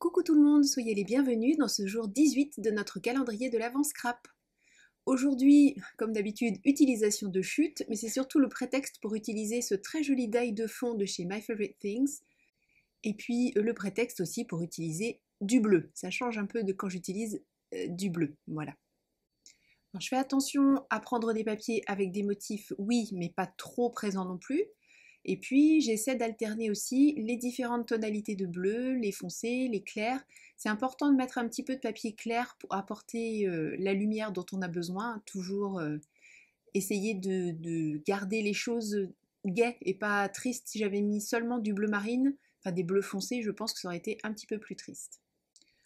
Coucou tout le monde, soyez les bienvenus dans ce jour 18 de notre calendrier de l'Avent Scrap. Aujourd'hui, comme d'habitude, utilisation de chute, mais c'est surtout le prétexte pour utiliser ce très joli die de fond de chez My Favorite Things, et puis le prétexte aussi pour utiliser du bleu. Ça change un peu de quand j'utilise du bleu, voilà. Alors, je fais attention à prendre des papiers avec des motifs, oui, mais pas trop présents non plus. Et puis j'essaie d'alterner aussi les différentes tonalités de bleu, les foncés, les clairs. C'est important de mettre un petit peu de papier clair pour apporter la lumière dont on a besoin. Toujours essayer de garder les choses gaies et pas tristes. Si j'avais mis seulement du bleu marine, enfin des bleus foncés, je pense que ça aurait été un petit peu plus triste.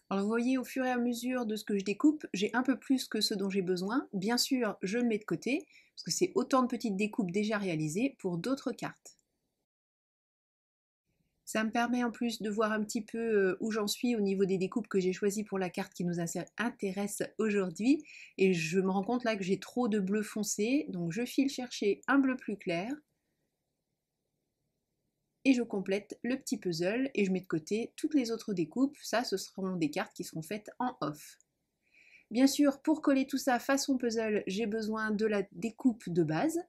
Alors vous voyez, au fur et à mesure de ce que je découpe, j'ai un peu plus que ce dont j'ai besoin. Bien sûr, je le mets de côté, parce que c'est autant de petites découpes déjà réalisées pour d'autres cartes. Ça me permet en plus de voir un petit peu où j'en suis au niveau des découpes que j'ai choisies pour la carte qui nous intéresse aujourd'hui. Et je me rends compte là que j'ai trop de bleu foncé, donc je file chercher un bleu plus clair. Et je complète le petit puzzle et je mets de côté toutes les autres découpes. Ça, ce seront des cartes qui seront faites en off. Bien sûr, pour coller tout ça façon puzzle, j'ai besoin de la découpe de base.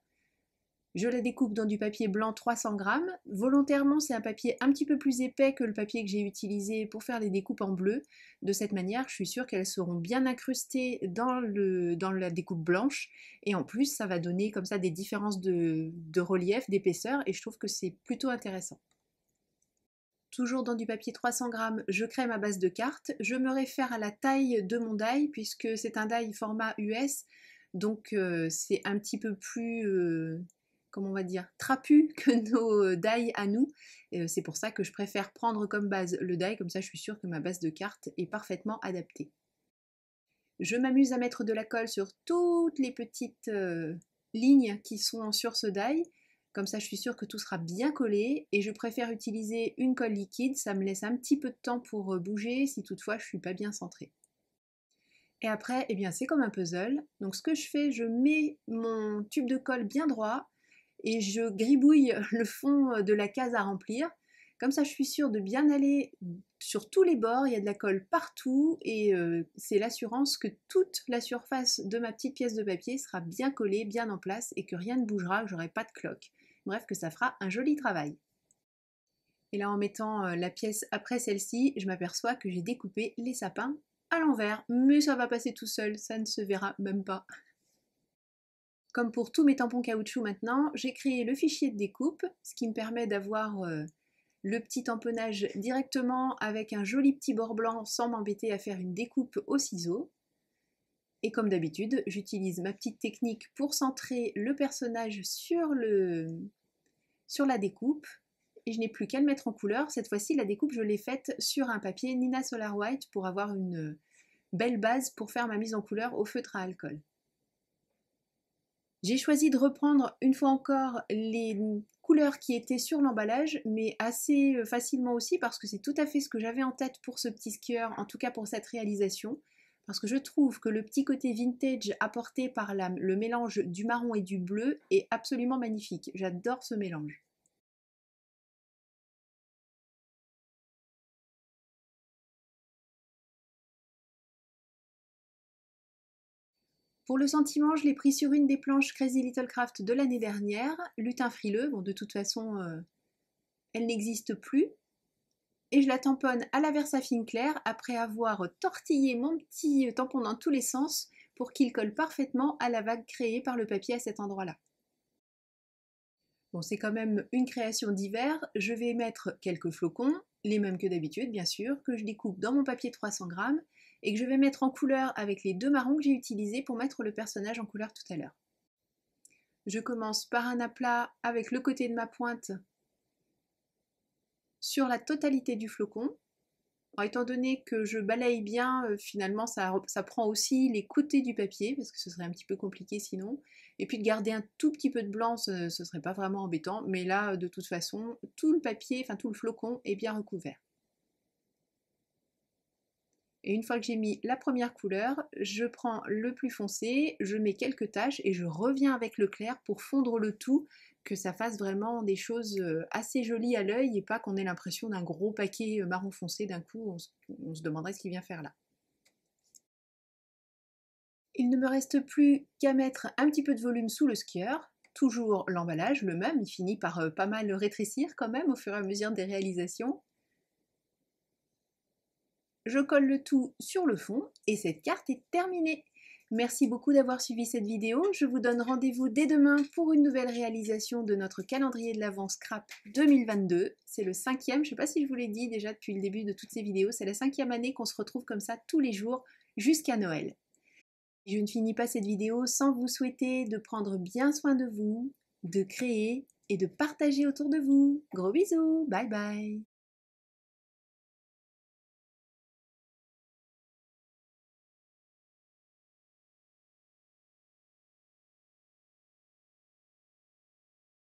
Je la découpe dans du papier blanc 300 grammes. Volontairement, c'est un papier un petit peu plus épais que le papier que j'ai utilisé pour faire les découpes en bleu. De cette manière, je suis sûre qu'elles seront bien incrustées dans la découpe blanche. Et en plus, ça va donner comme ça des différences de relief, d'épaisseur, et je trouve que c'est plutôt intéressant. Toujours dans du papier 300 grammes, je crée ma base de carte. Je me réfère à la taille de mon die, puisque c'est un die format US, donc c'est un petit peu plus comment on va dire, trapu que nos die à nous. C'est pour ça que je préfère prendre comme base le die, comme ça je suis sûre que ma base de cartes est parfaitement adaptée. Je m'amuse à mettre de la colle sur toutes les petites lignes qui sont sur ce die, comme ça je suis sûre que tout sera bien collé, et je préfère utiliser une colle liquide, ça me laisse un petit peu de temps pour bouger si toutefois je ne suis pas bien centrée. Et après, eh bien c'est comme un puzzle, donc ce que je fais, je mets mon tube de colle bien droit, et je gribouille le fond de la case à remplir. Comme ça, je suis sûre de bien aller sur tous les bords, il y a de la colle partout et c'est l'assurance que toute la surface de ma petite pièce de papier sera bien collée, bien en place et que rien ne bougera, que j'aurai pas de cloque. Bref, que ça fera un joli travail. Et là, en mettant la pièce après celle-ci, je m'aperçois que j'ai découpé les sapins à l'envers, mais ça va passer tout seul, ça ne se verra même pas. Comme pour tous mes tampons caoutchouc maintenant, j'ai créé le fichier de découpe, ce qui me permet d'avoir le petit tamponnage directement avec un joli petit bord blanc sans m'embêter à faire une découpe au ciseau. Et comme d'habitude, j'utilise ma petite technique pour centrer le personnage sur la découpe. Et je n'ai plus qu'à le mettre en couleur. Cette fois-ci, la découpe, je l'ai faite sur un papier Nina Solar White pour avoir une belle base pour faire ma mise en couleur au feutre à alcool. J'ai choisi de reprendre une fois encore les couleurs qui étaient sur l'emballage, mais assez facilement aussi parce que c'est tout à fait ce que j'avais en tête pour ce petit skieur, en tout cas pour cette réalisation, parce que je trouve que le petit côté vintage apporté par le mélange du marron et du bleu est absolument magnifique. J'adore ce mélange. Pour le sentiment, je l'ai pris sur une des planches Crazy Little Craft de l'année dernière, Lutin frileux, bon de toute façon elle n'existe plus, et je la tamponne à la Versafine claire après avoir tortillé mon petit tampon dans tous les sens pour qu'il colle parfaitement à la vague créée par le papier à cet endroit-là. Bon, c'est quand même une création d'hiver, je vais mettre quelques flocons, les mêmes que d'habitude bien sûr, que je découpe dans mon papier 300 grammes et que je vais mettre en couleur avec les deux marrons que j'ai utilisés pour mettre le personnage en couleur tout à l'heure. Je commence par un aplat avec le côté de ma pointe sur la totalité du flocon. Alors, étant donné que je balaye bien, finalement ça prend aussi les côtés du papier, parce que ce serait un petit peu compliqué sinon. Et puis de garder un tout petit peu de blanc, ce serait pas vraiment embêtant, mais là de toute façon, tout le papier, enfin tout le flocon est bien recouvert. Et une fois que j'ai mis la première couleur, je prends le plus foncé, je mets quelques taches et je reviens avec le clair pour fondre le tout, que ça fasse vraiment des choses assez jolies à l'œil et pas qu'on ait l'impression d'un gros paquet marron foncé d'un coup, on se demanderait ce qu'il vient faire là. Il ne me reste plus qu'à mettre un petit peu de volume sous le skieur. Toujours l'emballage, le même, il finit par pas mal rétrécir quand même au fur et à mesure des réalisations. Je colle le tout sur le fond et cette carte est terminée. Merci beaucoup d'avoir suivi cette vidéo. Je vous donne rendez-vous dès demain pour une nouvelle réalisation de notre calendrier de l'Avent Scrap 2022. C'est le 5e, je ne sais pas si je vous l'ai dit déjà depuis le début de toutes ces vidéos, c'est la 5e année qu'on se retrouve comme ça tous les jours jusqu'à Noël. Je ne finis pas cette vidéo sans vous souhaiter de prendre bien soin de vous, de créer et de partager autour de vous. Gros bisous, bye bye.